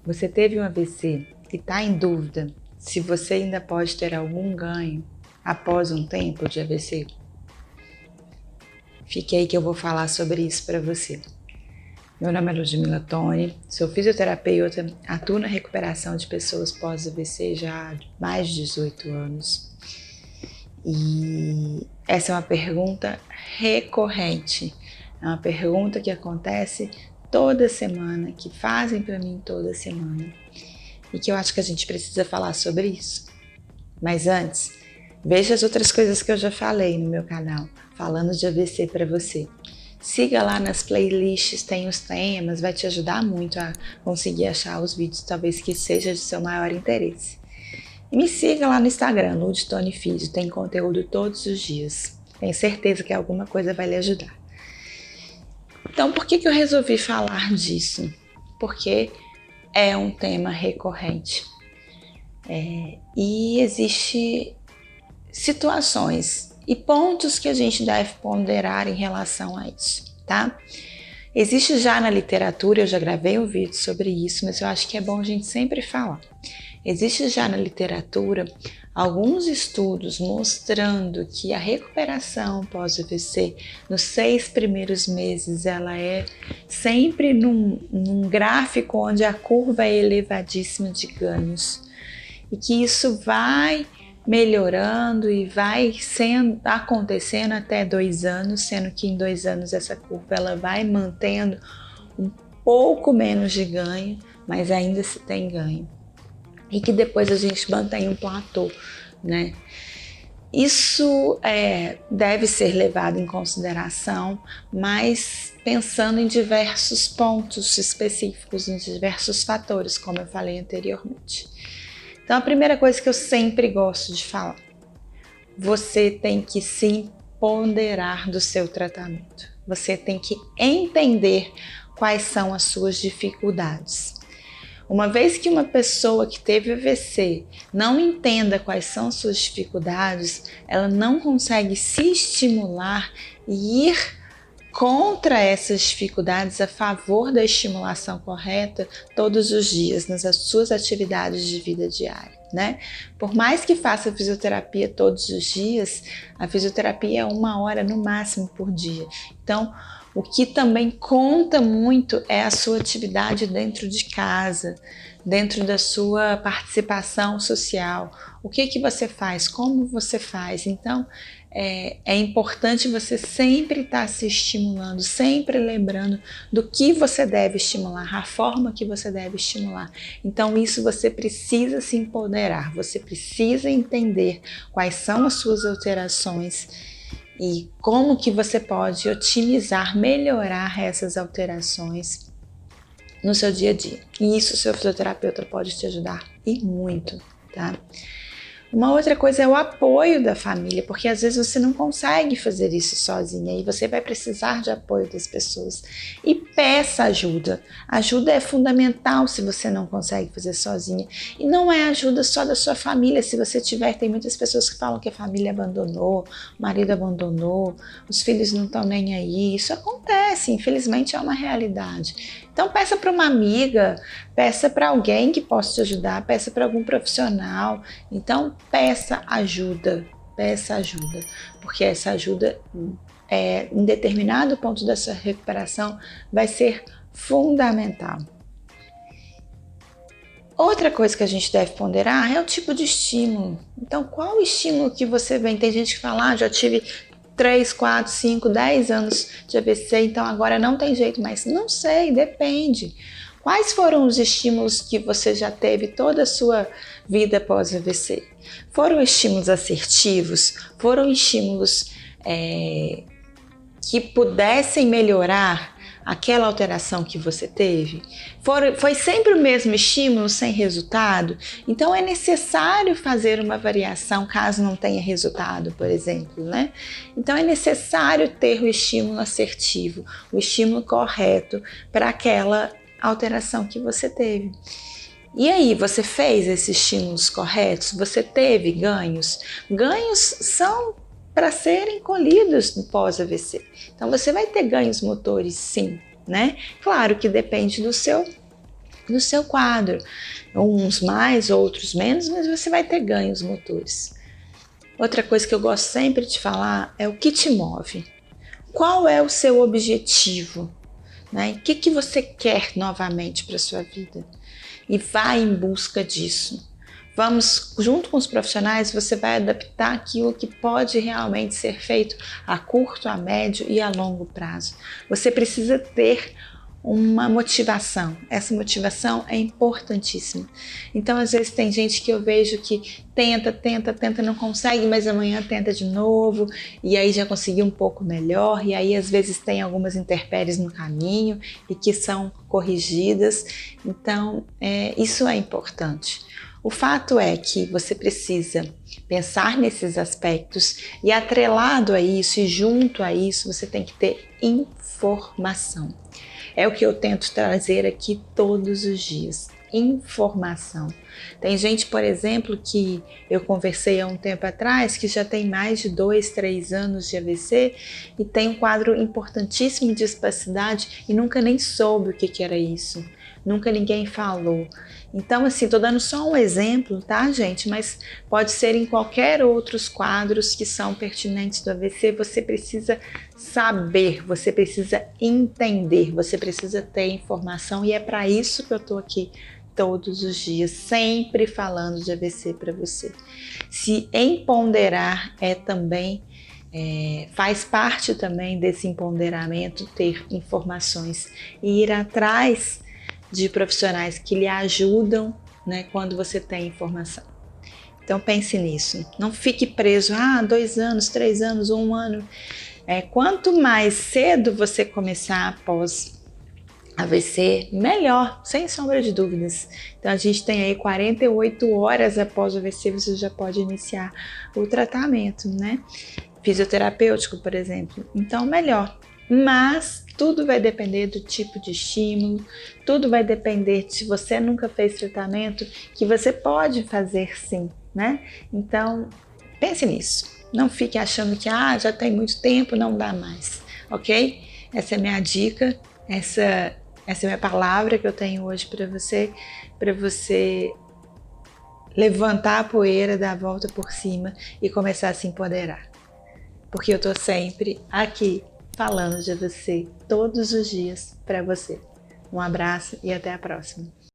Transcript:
Você teve um AVC e está em dúvida se você ainda pode ter algum ganho após um tempo de AVC? Fique aí que eu vou falar sobre isso para você. Meu nome é Ludmila Toni, sou fisioterapeuta, atuo na recuperação de pessoas pós-AVC já há mais de 18 anos. E essa é uma pergunta recorrente, é uma pergunta que acontece toda semana, que fazem para mim toda semana, e que eu acho que a gente precisa falar sobre isso. Mas antes, veja as outras coisas que eu já falei no meu canal, falando de AVC para você. Siga lá nas playlists, tem os temas, vai te ajudar muito a conseguir achar os vídeos, talvez que seja de seu maior interesse. E me siga lá no Instagram, Lud Toni Fisio, tem conteúdo todos os dias. Tenho certeza que alguma coisa vai lhe ajudar. Então, por que eu resolvi falar disso? Porque é um tema recorrente. E existe situações e pontos que a gente deve ponderar em relação a isso, tá? Existe já na literatura, eu já gravei um vídeo sobre isso, mas eu acho que é bom a gente sempre falar. Existe já na literatura alguns estudos mostrando que a recuperação pós-AVC nos 6 primeiros meses ela é sempre num gráfico onde a curva é elevadíssima de ganhos e que isso vai melhorando e vai acontecendo até 2 anos, sendo que em 2 anos essa curva ela vai mantendo um pouco menos de ganho, mas ainda se tem ganho. E que depois a gente mantém um platô, né? Isso deve ser levado em consideração, mas pensando em diversos pontos específicos, em diversos fatores, como eu falei anteriormente. Então, a primeira coisa que eu sempre gosto de falar, você tem que se ponderar do seu tratamento. Você tem que entender quais são as suas dificuldades. Uma vez que uma pessoa que teve AVC não entenda quais são suas dificuldades, ela não consegue se estimular e ir contra essas dificuldades a favor da estimulação correta todos os dias nas suas atividades de vida diária, né? Por mais que faça fisioterapia todos os dias, a fisioterapia é 1 hora no máximo por dia. Então, o que também conta muito é a sua atividade dentro de casa, dentro da sua participação social. O que você faz? Como você faz? Então, é importante você sempre estar se estimulando, sempre lembrando do que você deve estimular, a forma que você deve estimular. Então, isso você precisa se empoderar, você precisa entender quais são as suas alterações e como que você pode otimizar, melhorar essas alterações no seu dia a dia. E isso o seu fisioterapeuta pode te ajudar e muito, tá? Uma outra coisa é o apoio da família, porque às vezes você não consegue fazer isso sozinha e você vai precisar de apoio das pessoas. E peça ajuda. Ajuda é fundamental se você não consegue fazer sozinha. E não é ajuda só da sua família. Se você tiver, tem muitas pessoas que falam que a família abandonou, o marido abandonou, os filhos não estão nem aí. Isso acontece, infelizmente é uma realidade. Então peça para uma amiga, peça para alguém que possa te ajudar, peça para algum profissional. Então peça ajuda, porque essa ajuda em determinado ponto da sua recuperação vai ser fundamental. Outra coisa que a gente deve ponderar é o tipo de estímulo. Então qual o estímulo que você vem? Tem gente que fala, já tive 3, 4, 5, 10 anos de AVC, então agora não tem jeito mais. Não sei, depende. Quais foram os estímulos que você já teve toda a sua vida após AVC? Foram estímulos assertivos? Foram estímulos que pudessem melhorar aquela alteração que você teve? Foi sempre o mesmo estímulo sem resultado? Então é necessário fazer uma variação caso não tenha resultado, por exemplo, né? Então é necessário ter o estímulo assertivo, o estímulo correto para aquela alteração que você teve. E aí, você fez esses estímulos corretos? Você teve ganhos? Ganhos são para serem colhidos no pós-AVC. Então você vai ter ganhos motores sim, né? Claro que depende do seu no seu quadro. Uns mais, outros menos, mas você vai ter ganhos motores. Outra coisa que eu gosto sempre de falar é o que te move. Qual é o seu objetivo? Né? O que você quer novamente para a sua vida? E vai em busca disso. Vamos, junto com os profissionais, você vai adaptar aquilo que pode realmente ser feito a curto, a médio e a longo prazo. Você precisa ter uma motivação. Essa motivação é importantíssima. Então, às vezes tem gente que eu vejo que tenta, não consegue, mas amanhã tenta de novo, e aí já conseguiu um pouco melhor, e aí às vezes tem algumas intempéries no caminho e que são corrigidas. Então, isso é importante. O fato é que você precisa pensar nesses aspectos e atrelado a isso e junto a isso você tem que ter informação. É o que eu tento trazer aqui todos os dias, informação. Tem gente, por exemplo, que eu conversei há um tempo atrás, que já tem mais de 2, 3 anos de AVC e tem um quadro importantíssimo de espasticidade e nunca nem soube o que era isso. Nunca ninguém falou. Então, assim, tô dando só um exemplo, tá, gente? Mas pode ser em qualquer outros quadros que são pertinentes do AVC. Você precisa saber, você precisa entender, você precisa ter informação e é para isso que eu tô aqui todos os dias, sempre falando de AVC para você. Se empoderar também faz parte também desse empoderamento, ter informações e ir atrás de profissionais que lhe ajudam, né, quando você tem informação. Então pense nisso, não fique preso, 2 anos, 3 anos, 1 ano. Quanto mais cedo você começar após AVC, melhor, sem sombra de dúvidas. Então a gente tem aí 48 horas após o AVC, você já pode iniciar o tratamento, né? Fisioterapêutico, por exemplo. Então melhor, mas tudo vai depender do tipo de estímulo, tudo vai depender de se você nunca fez tratamento, que você pode fazer sim, né? Então, pense nisso. Não fique achando que já tem muito tempo, não dá mais, ok? Essa é a minha dica, essa é a minha palavra que eu tenho hoje para você levantar a poeira, dar a volta por cima e começar a se empoderar. Porque eu tô sempre aqui falando de você todos os dias para você. Um abraço e até a próxima.